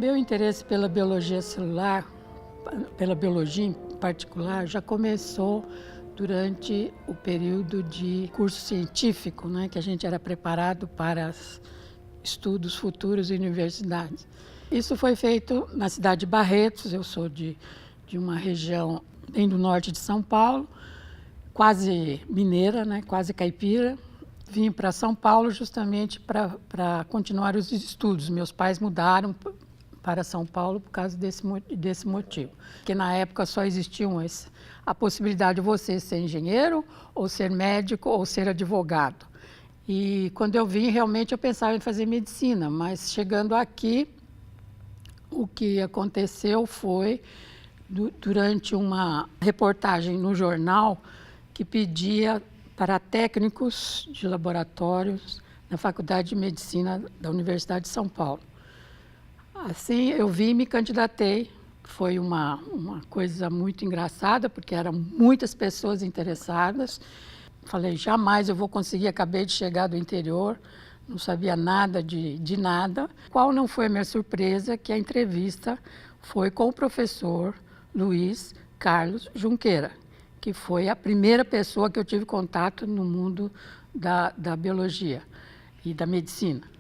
meu interesse pela biologia celular, pela biologia em particular, já começou durante o período de curso científico, né, que a gente era preparado para estudos futuros em universidades. Isso foi feito na cidade de Barretos. Eu sou de uma região bem do norte de São Paulo, quase mineira, né, quase caipira. Vim para São Paulo justamente para continuar os estudos. Meus pais mudaram para São Paulo por causa desse motivo. Porque na época só existiam a possibilidade de você ser engenheiro, ou ser médico, ou ser advogado. E quando eu vim, realmente eu pensava em fazer medicina, mas chegando aqui, o que aconteceu foi, durante uma reportagem no jornal, que pedia para técnicos de laboratórios na Faculdade de Medicina da Universidade de São Paulo. Assim, eu vim e me candidatei. Foi uma coisa muito engraçada, porque eram muitas pessoas interessadas. Falei, jamais eu vou conseguir, acabei de chegar do interior, não sabia nada de nada. Qual não foi a minha surpresa, que a entrevista foi com o professor Luiz Carlos Junqueira, que foi a primeira pessoa que eu tive contato no mundo da biologia e da medicina.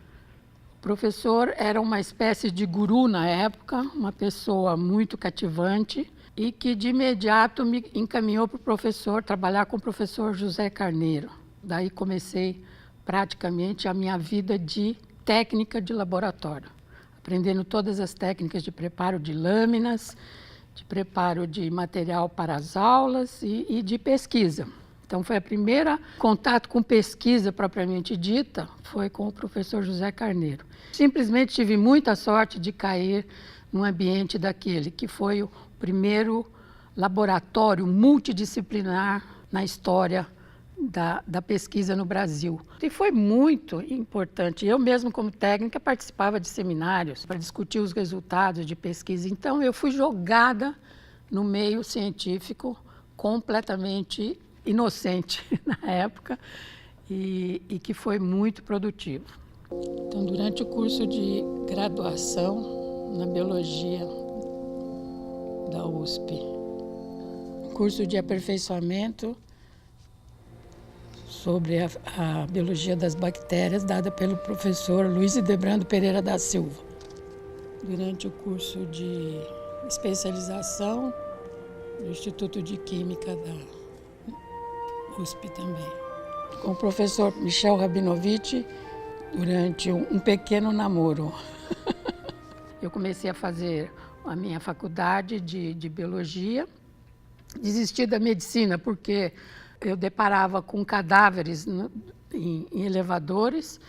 O professor era uma espécie de guru na época, uma pessoa muito cativante e que de imediato me encaminhou para o professor, trabalhar com o professor José Carneiro. Daí comecei praticamente a minha vida de técnica de laboratório, aprendendo todas as técnicas de preparo de lâminas, de preparo de material para as aulas e de pesquisa. Então, foi a primeira contato com pesquisa propriamente dita, foi com o professor José Carneiro. Simplesmente tive muita sorte de cair num ambiente daquele, que foi o primeiro laboratório multidisciplinar na história da pesquisa no Brasil. E foi muito importante. Eu mesmo, como técnica, participava de seminários para discutir os resultados de pesquisa. Então, eu fui jogada no meio científico completamente inocente na época e que foi muito produtivo. Então, durante o curso de graduação na biologia da USP, curso de aperfeiçoamento sobre a biologia das bactérias, dada pelo professor Luiz Idebrando Pereira da Silva. Durante o curso de especialização do Instituto de Química da USP também. Com o professor Michel Rabinovich, durante um pequeno namoro. Eu comecei a fazer a minha faculdade de biologia, desisti da medicina porque eu deparava com cadáveres em elevadores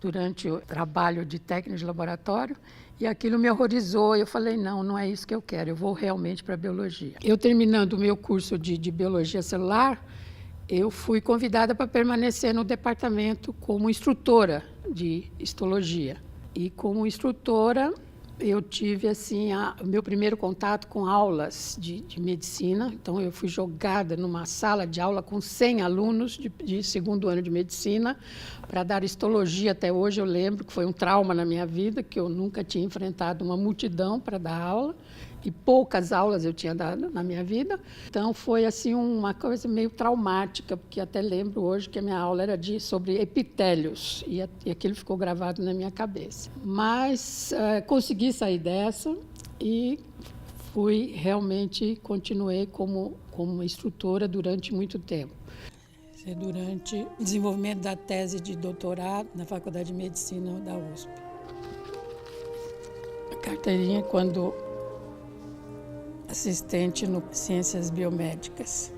durante o trabalho de técnico de laboratório e aquilo me horrorizou. Eu falei, não é isso que eu quero, eu vou realmente para a biologia. Eu, terminando o meu curso de biologia celular, eu fui convidada para permanecer no departamento como instrutora de histologia. E como instrutora, eu tive assim, o meu primeiro contato com aulas de medicina. Então, eu fui jogada numa sala de aula com 100 alunos de segundo ano de medicina para dar histologia. Até hoje eu lembro que foi um trauma na minha vida, que eu nunca tinha enfrentado uma multidão para dar aula. E poucas aulas eu tinha dado na minha vida. Então, foi assim uma coisa meio traumática, porque até lembro hoje que a minha aula era sobre epitélios, e aquilo ficou gravado na minha cabeça. Mas consegui sair dessa e continuei como instrutora durante muito tempo. Durante o desenvolvimento da tese de doutorado na Faculdade de Medicina da USP. A carteirinha, quando assistente no Ciências Biomédicas.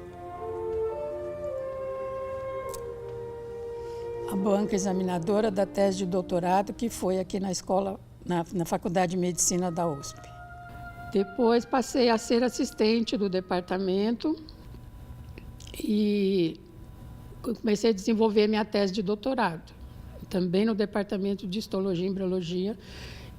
A banca examinadora da tese de doutorado, que foi aqui na escola, na Faculdade de Medicina da USP. Depois passei a ser assistente do departamento e comecei a desenvolver minha tese de doutorado, também no departamento de histologia e embriologia,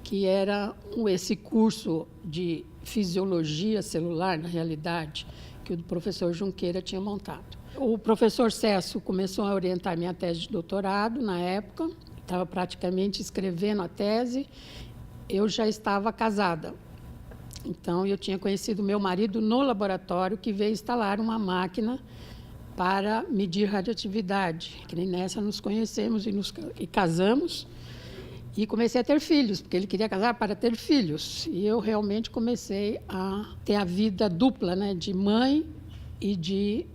que era esse curso de fisiologia celular, na realidade, que o professor Junqueira tinha montado. O professor Cesso começou a orientar minha tese de doutorado na época, estava praticamente escrevendo a tese, eu já estava casada. Então, eu tinha conhecido meu marido no laboratório, que veio instalar uma máquina para medir radioatividade. Que nem nessa nos conhecemos e casamos. E comecei a ter filhos, porque ele queria casar para ter filhos. E eu realmente comecei a ter a vida dupla, né, de mãe e de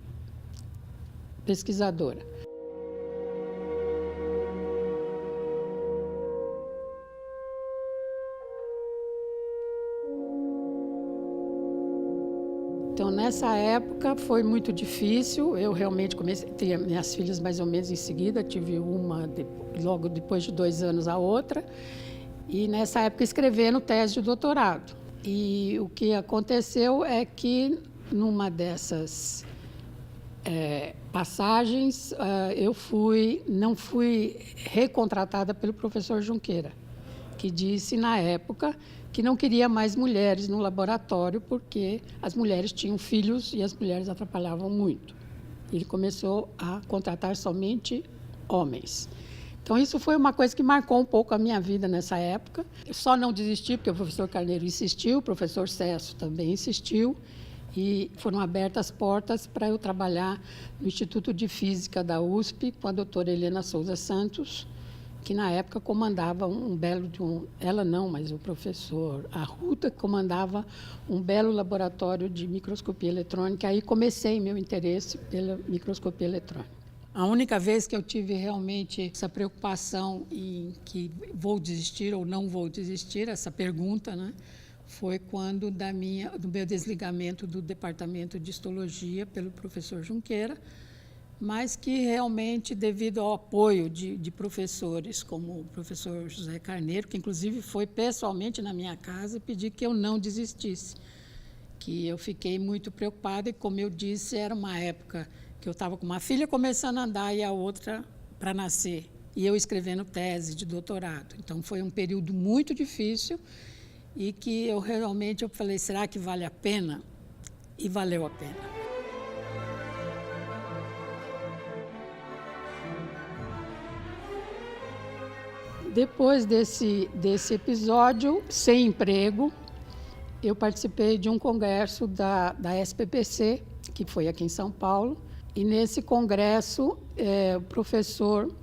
pesquisadora. Então, nessa época foi muito difícil. Eu realmente comecei a ter minhas filhas mais ou menos em seguida. Tive uma logo depois de 2 anos a outra. E nessa época escrevendo tese de doutorado. E o que aconteceu é que numa dessas passagens eu não fui recontratada pelo professor Junqueira, que disse na época que não queria mais mulheres no laboratório porque as mulheres tinham filhos e as mulheres atrapalhavam muito. Ele começou a contratar somente homens. Então, isso foi uma coisa que marcou um pouco a minha vida nessa época. Eu só não desisti porque o professor Carneiro insistiu, o professor Cesso também insistiu, e foram abertas portas para eu trabalhar no Instituto de Física da USP com a doutora Helena Souza Santos, que na época comandava ela não, mas o professor Arruda comandava um belo laboratório de microscopia eletrônica. Aí comecei meu interesse pela microscopia eletrônica. A única vez que eu tive realmente essa preocupação em que vou desistir ou não vou desistir, essa pergunta, né, foi quando do meu desligamento do departamento de histologia pelo professor Junqueira, mas que realmente, devido ao apoio de professores, como o professor José Carneiro, que inclusive foi pessoalmente na minha casa pedir que eu não desistisse, que eu fiquei muito preocupada e, como eu disse, era uma época que eu estava com uma filha começando a andar e a outra para nascer, e eu escrevendo tese de doutorado. Então, foi um período muito difícil e que eu falei, será que vale a pena? E valeu a pena. Depois desse episódio, sem emprego, eu participei de um congresso da SPPC, que foi aqui em São Paulo, e nesse congresso o professor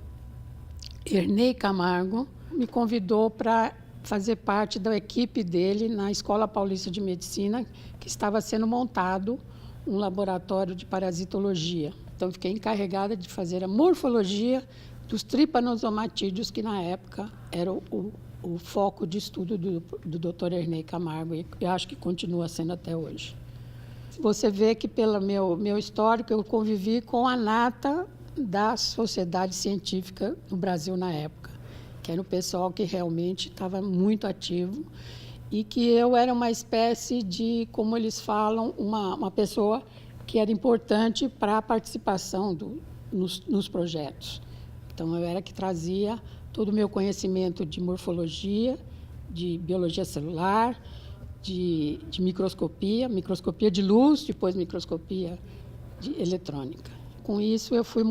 Ernei Camargo me convidou para fazer parte da equipe dele na Escola Paulista de Medicina, que estava sendo montado um laboratório de parasitologia. Então, fiquei encarregada de fazer a morfologia dos tripanosomatídeos, que na época era o foco de estudo do Dr. Ernei Camargo, e eu acho que continua sendo até hoje. Você vê que, pelo meu histórico, eu convivi com a nata da sociedade científica no Brasil na época, que era o pessoal que realmente estava muito ativo e que eu era uma espécie de, como eles falam, uma pessoa que era importante para a participação nos projetos. Então, eu era que trazia todo o meu conhecimento de morfologia, de biologia celular, de microscopia de luz, depois microscopia eletrônica. Com isso, eu fui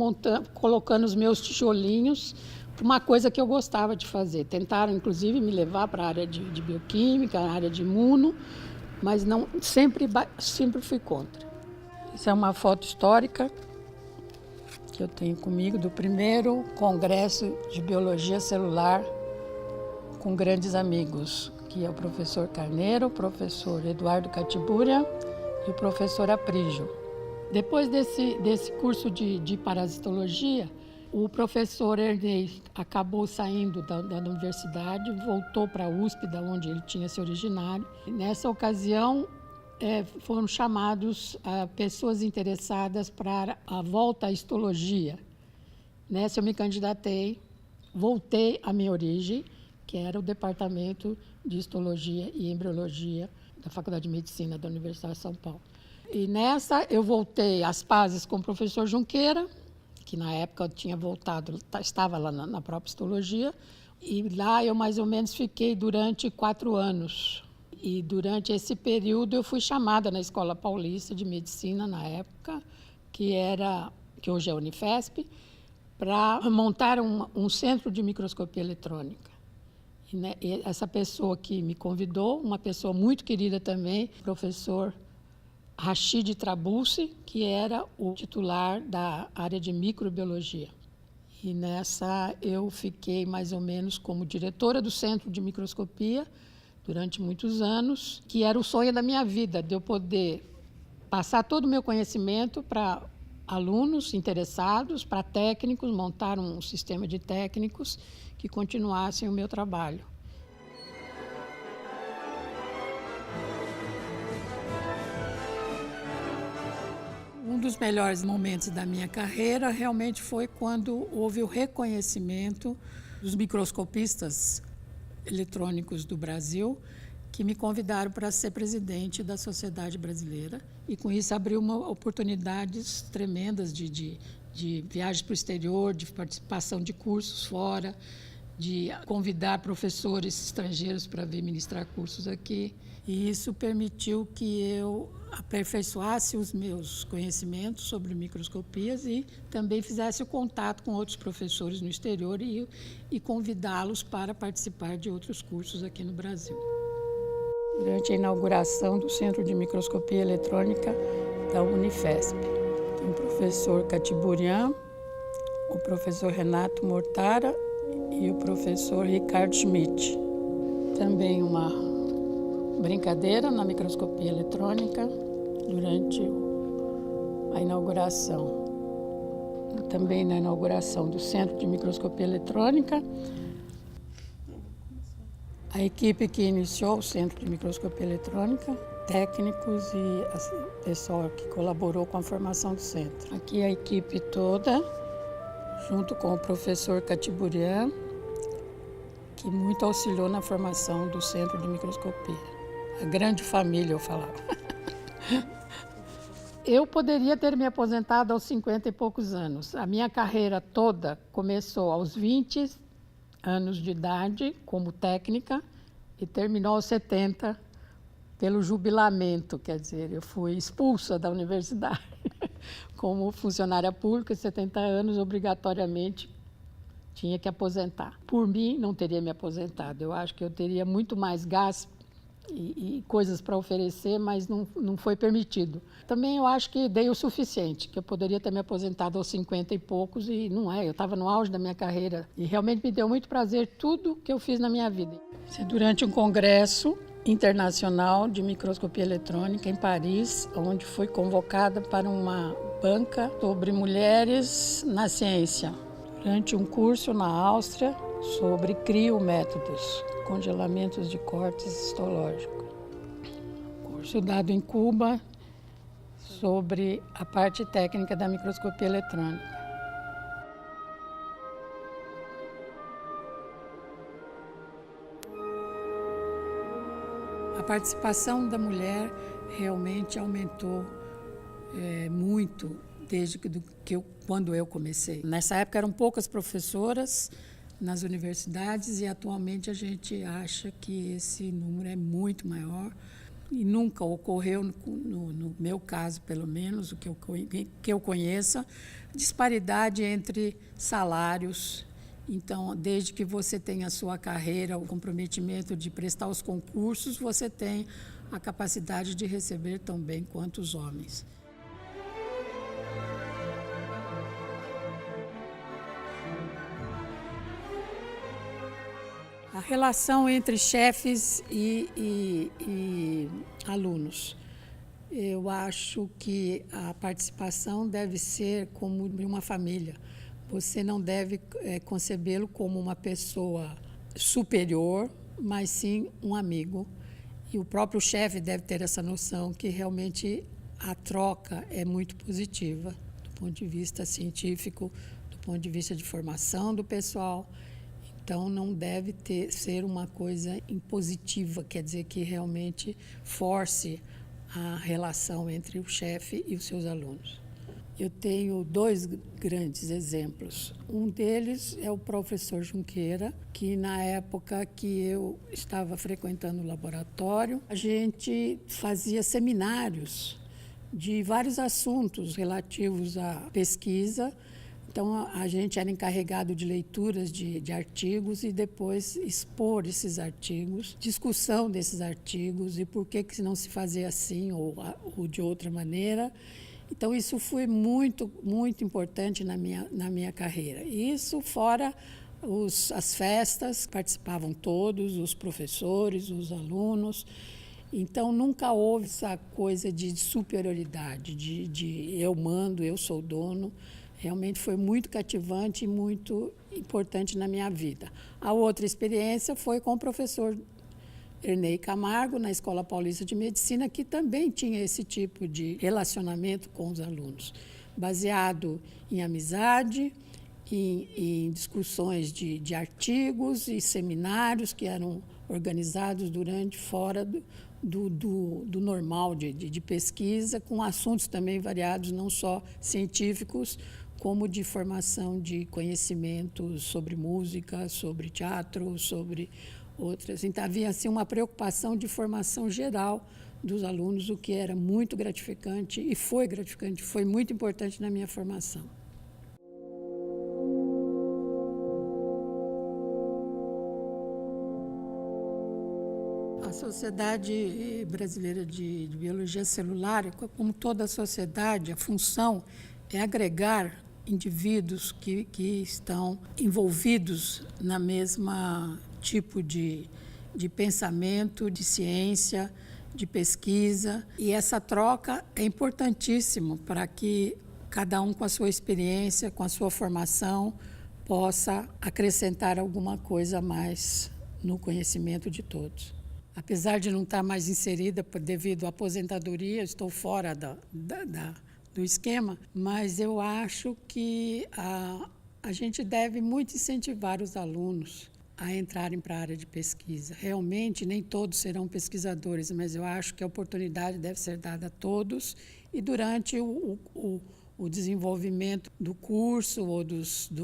colocando os meus tijolinhos para uma coisa que eu gostava de fazer. Tentaram, inclusive, me levar para a área de bioquímica, a área de imuno, mas não, sempre fui contra. Essa é uma foto histórica que eu tenho comigo do primeiro congresso de biologia celular com grandes amigos, que é o professor Carneiro, o professor Eduardo Catiburia e o professor Aprígio. Depois desse curso de parasitologia, o professor Ernei acabou saindo da universidade, voltou para a USP, da onde ele tinha se originado. Nessa ocasião, foram chamados pessoas interessadas para a volta à histologia. Nessa eu me candidatei, voltei à minha origem, que era o Departamento de Histologia e Embriologia da Faculdade de Medicina da Universidade de São Paulo. E nessa eu voltei às pazes com o professor Junqueira, que na época eu tinha voltado, estava lá na própria histologia, e lá eu mais ou menos fiquei durante 4 anos. E durante esse período eu fui chamada na Escola Paulista de Medicina, na época, que hoje é a Unifesp, para montar um centro de microscopia eletrônica. E essa pessoa que me convidou, uma pessoa muito querida também, professor Rashid Trabulsi, que era o titular da área de microbiologia. E nessa eu fiquei mais ou menos como diretora do Centro de Microscopia durante muitos anos, que era o sonho da minha vida, de eu poder passar todo o meu conhecimento para alunos interessados, para técnicos, montar um sistema de técnicos que continuassem o meu trabalho. Um dos melhores momentos da minha carreira realmente foi quando houve o reconhecimento dos microscopistas eletrônicos do Brasil, que me convidaram para ser presidente da Sociedade Brasileira. E com isso abriu oportunidades tremendas de viagens para o exterior, de participação de cursos fora, de convidar professores estrangeiros para vir ministrar cursos aqui. E isso permitiu que eu aperfeiçoasse os meus conhecimentos sobre microscopias e também fizesse o contato com outros professores no exterior e convidá-los para participar de outros cursos aqui no Brasil. Durante a inauguração do Centro de Microscopia Eletrônica da Unifesp, tem o professor Catiburian, o professor Renato Mortara e o professor Ricardo Schmidt. Também uma brincadeira na microscopia eletrônica durante a inauguração. Também na inauguração do Centro de Microscopia Eletrônica, a equipe que iniciou o Centro de Microscopia Eletrônica, técnicos e pessoal que colaborou com a formação do centro. Aqui a equipe toda, junto com o professor Catiburian, que muito auxiliou na formação do Centro de Microscopia. A grande família, eu falava. Eu poderia ter me aposentado aos 50 e poucos anos. A minha carreira toda começou aos 20 anos de idade como técnica e terminou aos 70 pelo jubilamento, quer dizer, eu fui expulsa da universidade como funcionária pública, 70 anos, obrigatoriamente tinha que aposentar. Por mim, não teria me aposentado. Eu acho que eu teria muito mais gás e coisas para oferecer, mas não foi permitido. Também eu acho que dei o suficiente, que eu poderia ter me aposentado aos 50 e poucos e não é. Eu estava no auge da minha carreira e realmente me deu muito prazer tudo que eu fiz na minha vida. Durante um congresso internacional de microscopia eletrônica em Paris, onde fui convocada para uma banca sobre mulheres na ciência. Durante um curso na Áustria sobre criométodos, congelamentos de cortes histológicos. Curso dado em Cuba sobre a parte técnica da microscopia eletrônica. A participação da mulher realmente aumentou muito desde quando eu comecei. Nessa época eram poucas professoras nas universidades e atualmente a gente acha que esse número é muito maior e nunca ocorreu, no meu caso pelo menos, o que eu conheça, disparidade entre salários. Então, desde que você tem a sua carreira, o comprometimento de prestar os concursos, você tem a capacidade de receber tão bem quanto os homens. A relação entre chefes e alunos. Eu acho que a participação deve ser como de uma família. Você não deve concebê-lo como uma pessoa superior, mas sim um amigo. E o próprio chefe deve ter essa noção que realmente a troca é muito positiva, do ponto de vista científico, do ponto de vista de formação do pessoal. Então, não deve ser uma coisa impositiva, quer dizer, que realmente force a relação entre o chefe e os seus alunos. Eu tenho dois grandes exemplos. Um deles é o professor Junqueira, que na época que eu estava frequentando o laboratório, a gente fazia seminários de vários assuntos relativos à pesquisa, Então, a gente era encarregado de leituras de artigos e depois expor esses artigos, discussão desses artigos e por que não se fazia assim ou de outra maneira. Então, isso foi muito, muito importante na minha carreira. Isso fora as festas, participavam todos, os professores, os alunos. Então, nunca houve essa coisa de superioridade, de eu mando, eu sou dono. Realmente foi muito cativante e muito importante na minha vida. A outra experiência foi com o professor Ernei Camargo, na Escola Paulista de Medicina, que também tinha esse tipo de relacionamento com os alunos, baseado em amizade, em discussões de artigos e seminários que eram organizados fora do normal de pesquisa, com assuntos também variados, não só científicos, como de formação de conhecimentos sobre música, sobre teatro, sobre outras. Então, havia assim, uma preocupação de formação geral dos alunos, o que era muito gratificante e foi muito importante na minha formação. A Sociedade Brasileira de Biologia Celular, como toda a sociedade, a função é agregar indivíduos que estão envolvidos na mesma tipo de pensamento, de ciência, de pesquisa. E essa troca é importantíssima para que cada um com a sua experiência, com a sua formação, possa acrescentar alguma coisa a mais no conhecimento de todos. Apesar de não estar mais inserida devido à aposentadoria, estou fora do esquema, mas eu acho que a gente deve muito incentivar os alunos a entrarem para a área de pesquisa. Realmente, nem todos serão pesquisadores, mas eu acho que a oportunidade deve ser dada a todos e durante o desenvolvimento do curso ou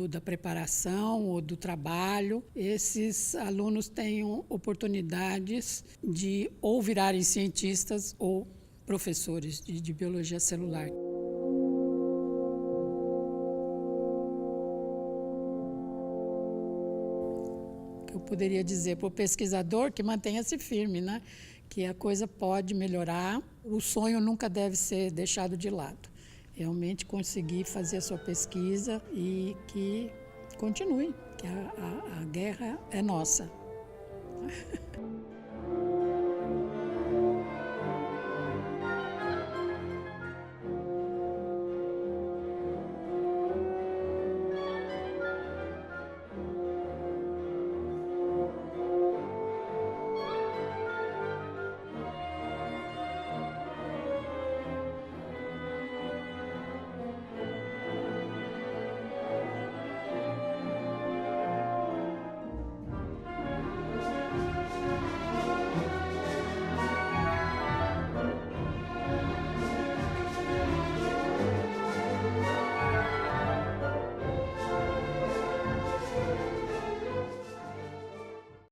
da preparação ou do trabalho, esses alunos tenham oportunidades de ou virarem cientistas ou professores de biologia celular. Eu poderia dizer para o pesquisador que mantenha-se firme, né? Que a coisa pode melhorar, o sonho nunca deve ser deixado de lado. Realmente conseguir fazer a sua pesquisa e que continue, que a guerra é nossa.